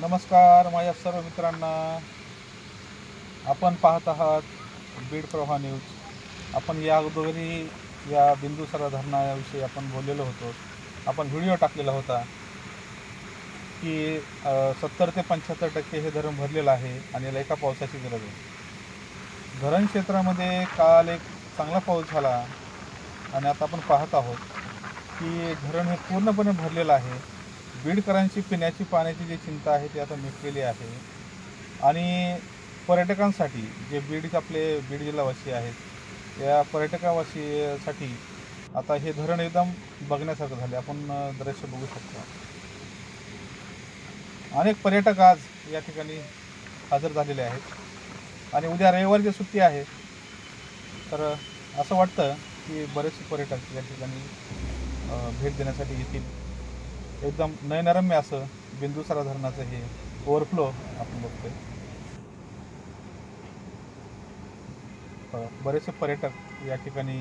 नमस्कार माझ्या सर्व मित्रांना. आपण पाहत आहात बीड प्रवाह न्यूज. आपण या अगोदरही या बिंदुसरा धरणाविषयी आपण बोललेलो होतो. आपण व्हिडिओ टाकलेला होता की 70 ते 75% हे धरण भरलेलं आहे आणि याला एका पावसाची गरज आहे. धरण क्षेत्रामध्ये काल एक चांगला पाऊस झाला आणि आता आपण पाहत आहोत की धरण हे पूर्णपणे भरलेलं आहे. बीडकरांची पिण्याची पाण्याची जी चिंता आहे ती आता मिटलेली आहे आणि पर्यटकांसाठी जे बीड जिल्हावासी आहेत या पर्यटकावासीसाठी आता हे धरण एकदम बघण्यासारखं झाले. आपण दृश्य बघू शकतो. अनेक पर्यटक आज या ठिकाणी हजर झालेले आहेत आणि उद्या रविवारची सुट्टी आहे. तर असं वाटतं की बरेचसे पर्यटक या ठिकाणी भेट देण्यासाठी येतील. एकदम नयनरम्य असं बिंदुसरा धरणाचं हे ओव्हरफ्लो आपण बघतोय. बरेचसे पर्यटक या ठिकाणी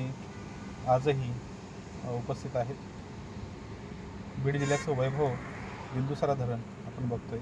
आजही उपस्थित आहेत. बीड जिल्ह्याचं वैभव बिंदुसरा धरण आपण बघतोय.